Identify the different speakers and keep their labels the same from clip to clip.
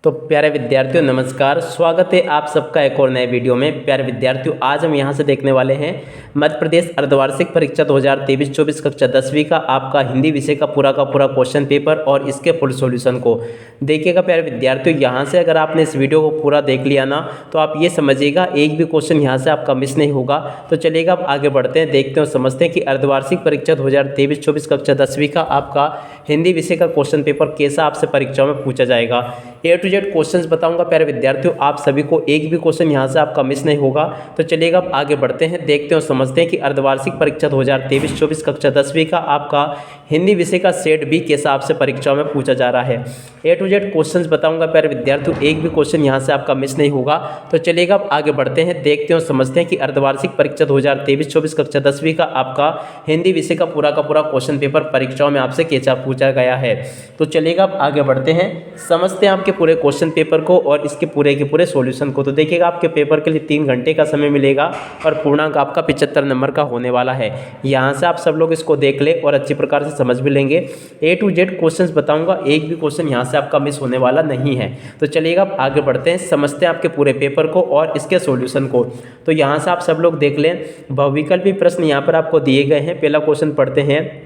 Speaker 1: तो प्यारे विद्यार्थियों नमस्कार, स्वागत है आप सबका एक और नए वीडियो में। प्यारे विद्यार्थियों, आज हम यहां से देखने वाले हैं मध्य प्रदेश अर्धवार्षिक परीक्षा 2023-24 कक्षा 10वीं का आपका हिंदी विषय का पूरा क्वेश्चन पेपर और इसके फुल सॉल्यूशन को देखिएगा। प्यारे विद्यार्थियों, यहां से अगर आपने इस वीडियो को पूरा देख लिया ना तो आप ये समझिएगा एक भी क्वेश्चन यहाँ से आपका मिस नहीं होगा। तो चलिएगा अब आगे बढ़ते हैं, देखते हैं समझते हैं कि अर्धवार्षिक परीक्षा 2023-24 कक्षा 10वीं का आपका हिंदी विषय का क्वेश्चन पेपर कैसा आपसे परीक्षाओं में पूछा जाएगा। A to Z क्वेश्चंस बताऊंगा प्यारे विद्यार्थियों, आप सभी को एक भी क्वेश्चन यहां से आपका मिस नहीं होगा। तो चलिएगा अब आगे बढ़ते हैं, देखते हैं और समझते हैं कि अर्धवार्षिक परीक्षा 2023-24 कक्षा 10वीं का आपका हिंदी विषय का सेट बी कैसा आपसे परीक्षाओं में पूछा जा रहा है। A to Z क्वेश्चंस बताऊंगा प्यारे विद्यार्थियों, एक भी क्वेश्चन यहां से आपका मिस नहीं होगा। तो चलिएगा अब आगे बढ़ते हैं, देखते हैं और समझते हैं कि अर्धवार्षिक परीक्षा 2023-24 कक्षा 10वीं का आपका हिंदी विषय का पूरा क्वेश्चन पेपर परीक्षाओं में आपसे कैसा पूछा गया है। तो चलिएगा अब आगे बढ़ते हैं, समझते हैं आपके पूरे क्वेश्चन पेपर को और इसके पूरे के पूरे सॉल्यूशन को। तो देखिएगा आपके पेपर के लिए 3 घंटे का समय मिलेगा और पूर्णांक आपका 75 नंबर का होने वाला है। यहाँ से आप सब लोग इसको देख ले और अच्छी प्रकार से समझ भी लेंगे। A to Z क्वेश्चंस बताऊंगा, एक भी क्वेश्चन यहाँ से आपका मिस होने वाला नहीं है। तो चलिएगा आप आगे बढ़ते हैं, समझते हैं आपके पूरे पेपर को और इसके सॉल्यूशन को। तो यहाँ से आप सब लोग देख लें, बहुविकल्पी प्रश्न यहाँ पर आपको दिए गए हैं। पहला क्वेश्चन पढ़ते हैं,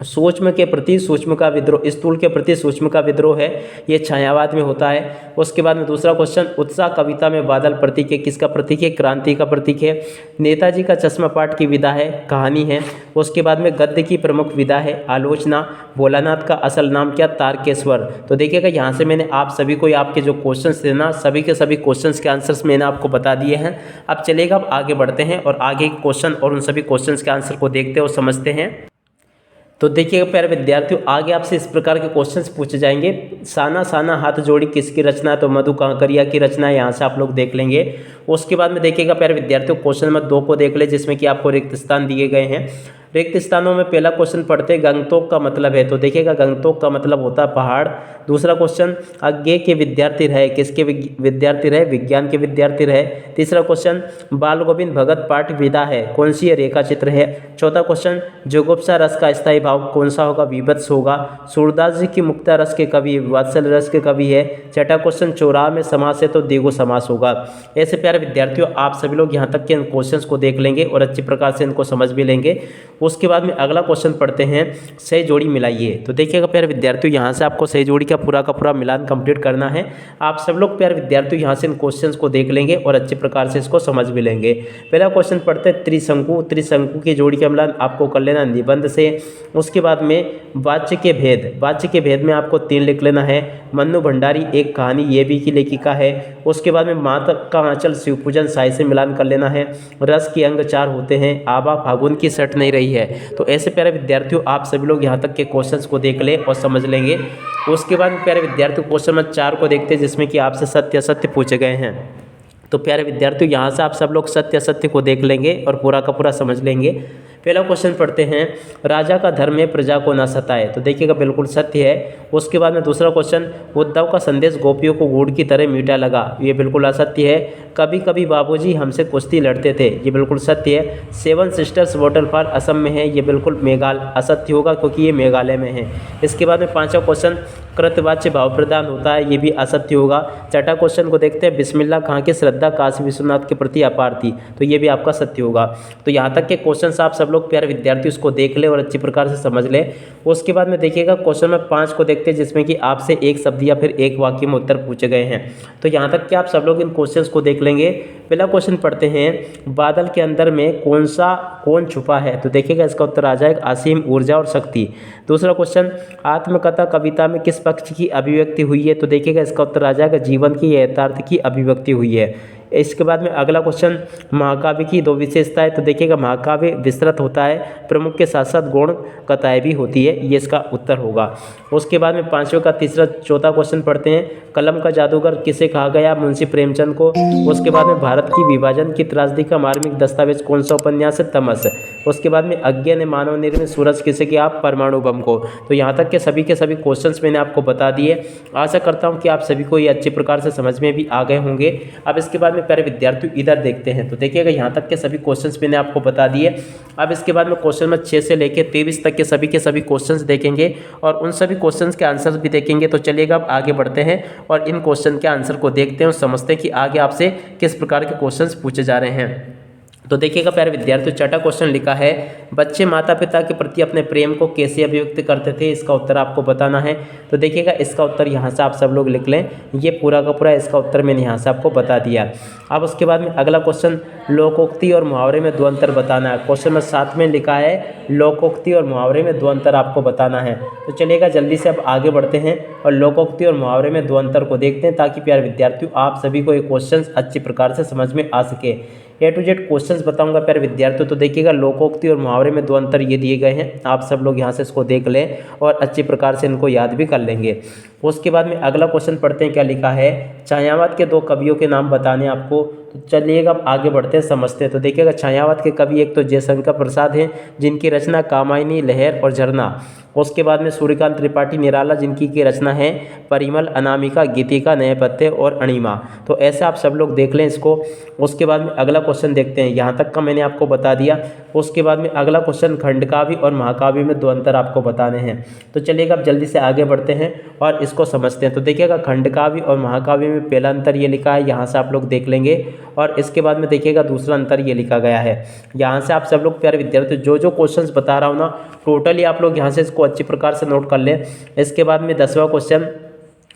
Speaker 1: सूक्ष्म के प्रति सूक्ष्म का विद्रोह, स्थूल के प्रति सूक्ष्म का विद्रोह है, ये छायावाद में होता है। उसके बाद में दूसरा क्वेश्चन, उत्साह कविता में बादल प्रतीक है, किसका प्रतीक है? क्रांति का प्रतीक है। नेताजी का चश्मा पाठ की विधा है, कहानी है। उसके बाद में गद्य की प्रमुख विधा है, आलोचना। भोलानाथ का असल नाम क्या? तारकेश्वर। तो देखिएगा यहाँ से मैंने आप सभी को आपके जो क्वेश्चन थे ना, सभी के सभी क्वेश्चन के आंसर्स मैंने आपको बता दिए हैं। अब चलेगा अब आगे बढ़ते हैं और आगे क्वेश्चन और उन सभी क्वेश्चन के आंसर को देखते और समझते हैं। तो देखिएगा प्यारे विद्यार्थियों, आगे आपसे इस प्रकार के क्वेश्चंस पूछे जाएंगे। साना साना हाथ जोड़ी किसकी रचना है? तो मधु कांकरिया की रचना है, यहाँ से आप लोग देख लेंगे। उसके बाद में देखिएगा प्यारे विद्यार्थियों, क्वेश्चन नंबर 2 को देख ले, जिसमें कि आपको रिक्त स्थान दिए गए हैं। रिक्त स्थानों में पहला क्वेश्चन पढ़ते हैं, गंगटोक का मतलब है। तो देखिएगा गंगटोक का मतलब होता है पहाड़। दूसरा क्वेश्चन, अज्ञे के विद्यार्थी रहे, किसके विद्यार्थी रहे? विज्ञान के विद्यार्थी रहे। तीसरा क्वेश्चन, बाल गोविंद भगत पाठ विधा है, कौन सी ये रेखा चित्र है? चौथा क्वेश्चन, जुगुप्सा रस का स्थायी भाव कौन सा होगा? विभत्स होगा। सूरदास जी की मुक्ता रस के कवि, वात्सल्य रस के कवि है। छठा क्वेश्चन, चौराहा में समास है तो द्विगु समास होगा। ऐसे प्यारे विद्यार्थियों, आप सभी लोग यहाँ तक के इन क्वेश्चंस को देख लेंगे और अच्छी प्रकार से इनको समझ भी लेंगे। उसके बाद में अगला क्वेश्चन पढ़ते हैं, सही जोड़ी मिलाइए। तो देखिएगा प्यारे विद्यार्थियों, यहाँ से आपको सही जोड़ी का पूरा मिलान कंप्लीट करना है। आप सब लोग प्यारे विद्यार्थियों यहाँ से इन क्वेश्चंस को देख लेंगे और अच्छी प्रकार से इसको समझ भी लेंगे। पहला क्वेश्चन पढ़ते हैं, त्रिशंकु। त्रिशंकु की जोड़ी का मिलान आपको कर लेना निबंध से। उसके बाद में वाच्य के भेद, वाच्य के भेद में आपको 3 लिख लेना है। मन्नू भंडारी एक कहानी, ये भी की लेखिका है। उसके बाद में माता का आंचल शिवपूजन, साई से मिलान कर लेना है। रस के अंग 4 होते हैं, आबा फागुन की सट नहीं रही है। तो ऐसे प्यारे विद्यार्थियों, आप सभी लोग यहाँ तक के क्वेश्चंस को देख ले और समझ लेंगे। उसके बाद प्यारे विद्यार्थियों, क्वेश्चन नंबर 4 को देखते हैं, जिसमें कि आपसे सत्य असत्य पूछे गए हैं। तो प्यारे विद्यार्थियों, यहाँ से आप सब लोग सत्य असत्य को देख लेंगे और पूरा समझ लेंगे। पहला क्वेश्चन पढ़ते हैं, राजा का धर्म है प्रजा को ना सताए। तो देखिएगा बिल्कुल सत्य है। उसके बाद में दूसरा क्वेश्चन, उद्धव का संदेश गोपियों को गुड़ की तरह मीठा लगा, ये बिल्कुल असत्य है। कभी कभी बाबूजी हमसे कुश्ती लड़ते थे, ये बिल्कुल सत्य है। 7 सिस्टर्स वाटरफॉल असम में है, ये बिल्कुल असत्य होगा क्योंकि ये मेघालय में है। इसके बाद में 5वां क्वेश्चन, कृतवाच्य भाव प्रदान होता है, ये भी असत्य होगा। 6ठा क्वेश्चन को देखते हैं, बिस्मिल्लाह खां की श्रद्धा काशी विश्वनाथ के प्रति अपार थी, तो ये भी आपका सत्य होगा। तो यहाँ तक के क्वेश्चन आप सब लोग प्यारे विद्यार्थी उसको देख ले और अच्छी प्रकार से समझ ले। उसके बाद में देखिएगा क्वेश्चन में 5 को देखते हैं, जिसमें कि आपसे एक शब्द या फिर एक वाक्य में उत्तर पूछे गए हैं। तो यहाँ तक कि आप सब लोग इन क्वेश्चंस को देख लेंगे। पहला क्वेश्चन पढ़ते हैं, बादल के अंदर में कौन छुपा है? तो देखिएगा इसका उत्तर आ जाएगा असीम ऊर्जा और शक्ति। दूसरा क्वेश्चन, आत्मकथा कविता में किस पक्ष की अभिव्यक्ति हुई है? तो देखिएगा इसका उत्तर आ जाएगा जीवन की यथार्थ की अभिव्यक्ति हुई है। इसके बाद में अगला क्वेश्चन, महाकाव्य की 2 विशेषताएं। तो देखिएगा महाकाव्य विस्तृत होता है, प्रमुख के साथ साथ गौण कथाएं भी होती है, ये इसका उत्तर होगा। उसके बाद में 5वें का 3-4 क्वेश्चन पढ़ते हैं, कलम का जादूगर किसे कहा गया? मुंशी प्रेमचंद को। उसके बाद में भारत की विभाजन की त्रासदी का मार्मिक दस्तावेज कौन सा उपन्यास है? तमस। उसके बाद में अज्ञे ने मानव निर्मित सूरज किसे किया? परमाणु बम को। तो यहाँ तक के सभी क्वेश्चंस मैंने आपको बता दिए। आशा करता हूँ कि आप सभी को ये अच्छी प्रकार से समझ में भी आ गए होंगे। अब इसके बाद में में प्यारे विद्यार्थियों इधर देखते हैं। तो देखिएगा यहाँ तक के सभी क्वेश्चंस मैंने आपको बता दिए। अब इसके बाद में क्वेश्चन नंबर 6 से लेकर 23 तक के सभी क्वेश्चंस देखेंगे और उन सभी क्वेश्चंस के आंसर्स भी देखेंगे। तो चलिएगा अब आगे बढ़ते हैं और इन क्वेश्चन के आंसर को देखते हैं और समझते हैं कि आगे आपसे किस प्रकार के क्वेश्चंस पूछे जा रहे हैं। तो देखिएगा प्यारे विद्यार्थियों, छठा क्वेश्चन लिखा है, बच्चे माता पिता के प्रति अपने प्रेम को कैसे अभिव्यक्त करते थे, इसका उत्तर आपको बताना है। तो देखिएगा इसका उत्तर यहाँ से आप सब लोग लिख लें, ये पूरा का पूरा इसका उत्तर मैंने यहाँ से आपको बता दिया। अब उसके बाद में अगला क्वेश्चन, लोकोक्ति और मुहावरे में दो अंतर बताना है। क्वेश्चन नंबर 7 में लिखा है, लोकोक्ति और मुहावरे में दो अंतर आपको बताना है। तो चलिएगा जल्दी से अब आगे बढ़ते हैं और लोकोक्ति और मुहावरे में दो अंतर को देखते हैं, ताकि प्यारे विद्यार्थियों आप सभी को ये क्वेश्चन अच्छी प्रकार से समझ में आ सके। A to Z क्वेश्चंस बताऊंगा प्यारे विद्यार्थियों। तो देखिएगा लोकोक्ति और मुहावरे में दो अंतर ये दिए गए हैं, आप सब लोग यहाँ से इसको देख लें और अच्छी प्रकार से इनको याद भी कर लेंगे। उसके बाद में अगला क्वेश्चन पढ़ते हैं, क्या लिखा है, छायावाद के दो कवियों के नाम बताने आपको। तो चलिएगा अब आगे बढ़ते हैं, समझते हैं। तो देखिएगा छायावाद के कवि एक तो जयशंकर प्रसाद हैं, जिनकी रचना कामायनी, लहर और झरना। उसके बाद में सूर्यकांत त्रिपाठी निराला, जिनकी की रचना है परिमल, अनामिका, गीतिका, नए पत्ते और अणिमा। तो ऐसे आप सब लोग देख लें इसको। उसके बाद में अगला क्वेश्चन देखते हैं, यहाँ तक का मैंने आपको बता दिया। उसके बाद में अगला क्वेश्चन, खंडकाव्य और महाकाव्य में दो अंतर आपको बताने हैं। तो चलिएगा अब जल्दी से आगे बढ़ते हैं और इसको समझते हैं। तो देखिएगा खंडकाव्य और महाकाव्य में पहला अंतर ये लिखा है, यहाँ से आप लोग देख लेंगे। और इसके बाद में देखिएगा दूसरा अंतर ये लिखा गया है। यहाँ से आप सब लोग प्यारे विद्यार्थी जो क्वेश्चंस बता रहा हूँ ना, टोटली आप लोग यहाँ से इसको अच्छी प्रकार से नोट कर लें। इसके बाद में 10वां क्वेश्चन,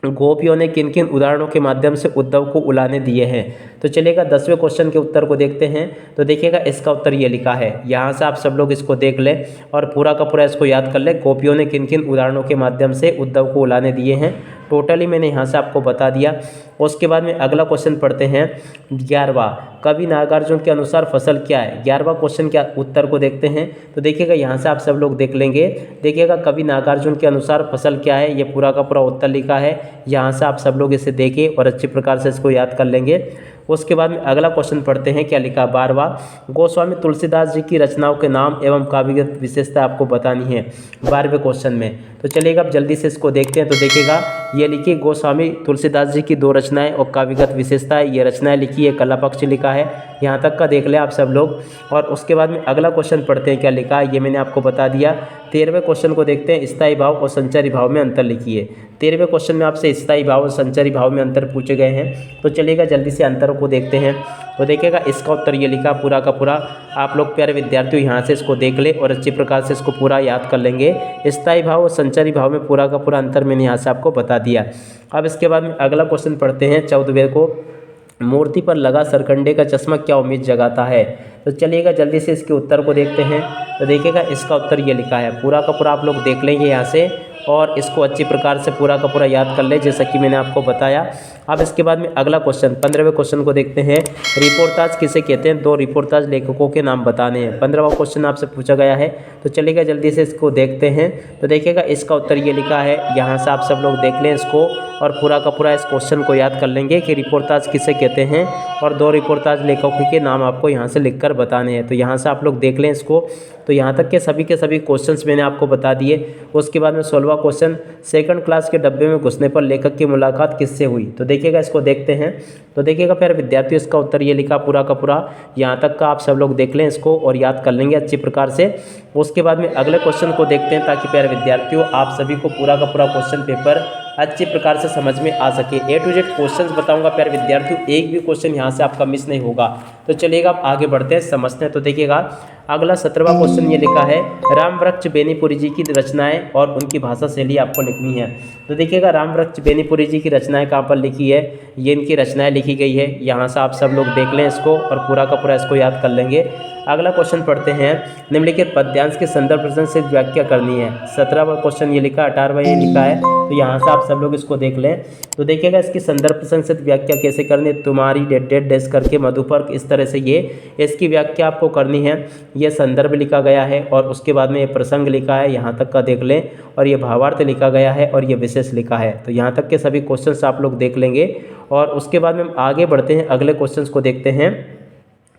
Speaker 1: गोपियों ने किन किन उदाहरणों के माध्यम से उद्धव को उलाहने दिए हैं। तो चलिएगा 10वें क्वेश्चन के उत्तर को देखते हैं। तो देखिएगा इसका उत्तर ये लिखा है, यहाँ से आप सब लोग इसको देख लें और पूरा का पूरा इसको याद कर लें। गोपियों ने किन किन उदाहरणों के माध्यम से उद्धव को उलाहने दिए हैं, टोटली मैंने यहाँ से आपको बता दिया। उसके बाद में अगला क्वेश्चन पढ़ते हैं, 11वां, कवि नागार्जुन के अनुसार फसल क्या है। 11वां क्वेश्चन के उत्तर को देखते हैं। तो देखिएगा यहाँ से आप सब लोग देख लेंगे। देखिएगा कवि नागार्जुन के अनुसार फसल क्या है, ये पूरा का पूरा उत्तर लिखा है। यहाँ से आप सब लोग इसे देखें और अच्छी प्रकार से इसको याद कर लेंगे। उसके बाद में अगला क्वेश्चन पढ़ते हैं, क्या लिखा, 12वां, गोस्वामी तुलसीदास जी की रचनाओं के नाम एवं काव्यगत विशेषता आपको बतानी है 12वें क्वेश्चन में। तो चलिएगा अब जल्दी से इसको देखते हैं। तो देखिएगा ये लिखी, गोस्वामी तुलसीदास जी की दो रचनाएं और काव्यगत विशेषताएं, ये रचनाएं लिखी है, कला पक्ष लिखा है, यहाँ तक का देख लें आप सब लोग। और उसके बाद में अगला क्वेश्चन पढ़ते हैं, क्या लिखा है, ये मैंने आपको बता दिया। 13वें क्वेश्चन को देखते हैं, स्थायी भाव और संचारी भाव में अंतर लिखिए। 13वें क्वेश्चन में आपसे स्थायी भाव और संचारी भाव में अंतर पूछे गए हैं। तो चलिएगा जल्दी से अंतरों को देखते हैं। तो देखिएगा इसका उत्तर ये लिखा पूरा का पूरा। आप लोग प्यारे विद्यार्थियों यहाँ से इसको देख ले और अच्छी प्रकार से इसको पूरा याद कर लेंगे। स्थायी भाव और संचारी भाव में पूरा का पूरा अंतर मैंने यहाँ से आपको बता दिया। अब इसके बाद में अगला क्वेश्चन पढ़ते हैं, 14वें को, मूर्ति पर लगा सरकंडे का चश्मा क्या उम्मीद जगाता है। तो चलिएगा जल्दी से इसके उत्तर को देखते हैं। तो देखिएगा इसका उत्तर ये लिखा है, पूरा का पूरा आप लोग देख लेंगे यहाँ से और इसको अच्छी प्रकार से पूरा का पूरा याद कर ले, जैसा कि मैंने आपको बताया। अब इसके बाद में अगला क्वेश्चन 15वें क्वेश्चन को देखते हैं, रिपोर्टाज किसे कहते हैं, दो रिपोर्टाज लेखकों के नाम बताने हैं। 15वां क्वेश्चन आपसे पूछा गया है। तो चलिएगा जल्दी से इसको देखते हैं। तो देखिएगा इसका उत्तर ये लिखा है, यहाँ से आप सब लोग देख लें इसको और पूरा का पूरा इस क्वेश्चन को याद कर लेंगे कि रिपोर्टाज किसे कहते हैं और दो रिपोर्टाज लेखकों के नाम आपको यहाँ से लिखकर बताने हैं। तो यहाँ से आप लोग देख लें इसको। तो यहाँ तक के सभी क्वेश्चंस मैंने आपको बता दिए। उसके बाद में 16वां क्वेश्चन, सेकंड क्लास के डब्बे में घुसने पर लेखक की मुलाकात किससे हुई। तो देखिएगा इसको देखते हैं। तो देखिएगा प्यारे विद्यार्थियों इसका उत्तर ये लिखा पूरा का पूरा, यहाँ तक का आप सब लोग देख लें इसको और याद कर लेंगे अच्छी प्रकार से। उसके बाद में अगले क्वेश्चन को देखते हैं, ताकि प्यारे विद्यार्थियों आप सभी को पूरा का पूरा क्वेश्चन पेपर अच्छी प्रकार से समझ में आ सके। A to Z क्वेश्चंस बताऊंगा प्यारे विद्यार्थियों, एक भी क्वेश्चन यहाँ से आपका मिस नहीं होगा। तो चलिएगा आप आगे बढ़ते हैं, समझते हैं। तो देखिएगा अगला 17वां क्वेश्चन ये लिखा है, राम वृक्ष बेनीपुरी जी की रचनाएं और उनकी भाषा शैली आपको लिखनी है। तो देखिएगा राम वृक्ष बेनीपुरी जी की रचनाएं कहाँ पर लिखी है, ये इनकी रचनाएं लिखी गई है। यहाँ से आप सब लोग देख लें इसको और पूरा का पूरा इसको याद कर लेंगे। अगला क्वेश्चन पढ़ते हैं, निम्नलिखित पद्यांश के संदर्भ प्रश्न से व्याख्या करनी है। 17वां क्वेश्चन ये लिखा, 18वां ये लिखा है। तो यहाँ से आप सब लोग इसको देख लें। तो देखिएगा इसकी संदर्भ प्रसंग से व्याख्या कैसे करनी है, तुम्हारी डेट डेट डैश करके मधुपर्क, इस तरह से ये इसकी व्याख्या आपको करनी है। ये संदर्भ लिखा गया है और उसके बाद में ये प्रसंग लिखा है, यहाँ तक का देख लें, और ये भावार्थ लिखा गया है और ये विशेष लिखा है। तो यहाँ तक के सभी क्वेश्चंस आप लोग देख लेंगे और उसके बाद में आगे बढ़ते हैं, अगले क्वेश्चंस को देखते हैं।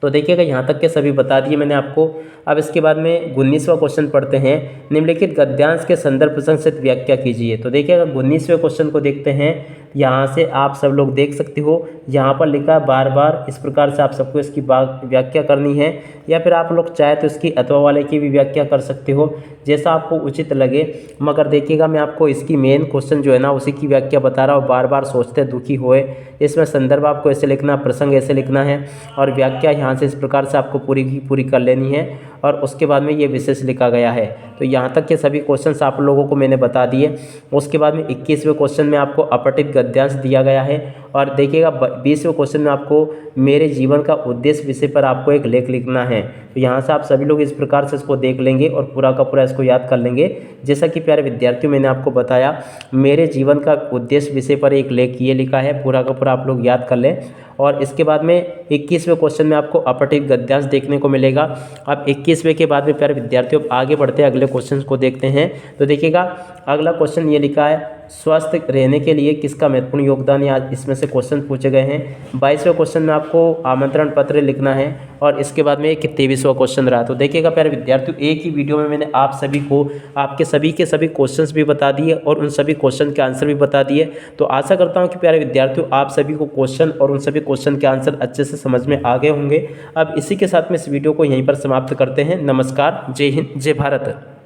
Speaker 1: तो देखिएगा यहाँ तक के सभी बता दिए मैंने आपको। अब इसके बाद में 19वां क्वेश्चन पढ़ते हैं। निम्नलिखित गद्यांश के संदर्भ प्रसंग से व्याख्या कीजिए। तो देखिएगा 19वें क्वेश्चन को देखते हैं। यहाँ से आप सब लोग देख सकते हो, यहाँ पर लिखा है बार बार, इस प्रकार से आप सबको इसकी व्याख्या करनी है, या फिर आप लोग चाहे तो इसकी अथवा वाले की भी व्याख्या कर सकते हो, जैसा आपको उचित लगे। मगर देखिएगा मैं आपको इसकी मेन क्वेश्चन जो है ना उसी की व्याख्या बता रहा हूँ। बार बार सोचते दुखी होए, इसमें संदर्भ आपको ऐसे लिखना, प्रसंग ऐसे लिखना है, और व्याख्या यहाँ से इस प्रकार से आपको पूरी की पूरी कर लेनी है। और उसके बाद में ये विशेष लिखा गया है। तो यहाँ तक के सभी क्वेश्चंस आप लोगों को मैंने बता दिए। उसके बाद में 21वें क्वेश्चन में आपको अपठित गद्यांश दिया गया है। और देखिएगा 20वें क्वेश्चन में आपको मेरे जीवन का उद्देश्य विषय पर आपको एक लेख लिखना है। तो यहाँ से आप सभी लोग इस प्रकार से इसको देख लेंगे और पूरा का पूरा इसको याद कर लेंगे। जैसा कि प्यारे विद्यार्थियों मैंने आपको बताया, मेरे जीवन का उद्देश्य विषय पर एक लेख ये लिखा है, पूरा का पूरा आप लोग याद कर लें। और इसके बाद में 21वें क्वेश्चन में आपको अपठित गद्यांश देखने को मिलेगा। अब 21वें के बाद में प्यारे विद्यार्थियों आगे बढ़ते हैं, अगले क्वेश्चन को देखते हैं। तो देखिएगा अगला क्वेश्चन ये लिखा है, स्वस्थ रहने के लिए किसका महत्वपूर्ण योगदान है। आज इसमें से क्वेश्चन पूछे गए हैं। 22वें क्वेश्चन में आपको आमंत्रण पत्र लिखना है। और इसके बाद में 23वां क्वेश्चन रहा। तो देखिएगा प्यारे विद्यार्थियों, एक ही वीडियो में मैंने आप सभी को आपके सभी के सभी क्वेश्चंस भी बता दिए और उन सभी क्वेश्चन के आंसर भी बता दिए। तो आशा करता हूं कि प्यारे विद्यार्थियों आप सभी को क्वेश्चन और उन सभी क्वेश्चन के आंसर अच्छे से समझ में आ गए होंगे। अब इसी के साथ में इस वीडियो को यहीं पर समाप्त करते हैं। नमस्कार, जय हिंद, जय भारत।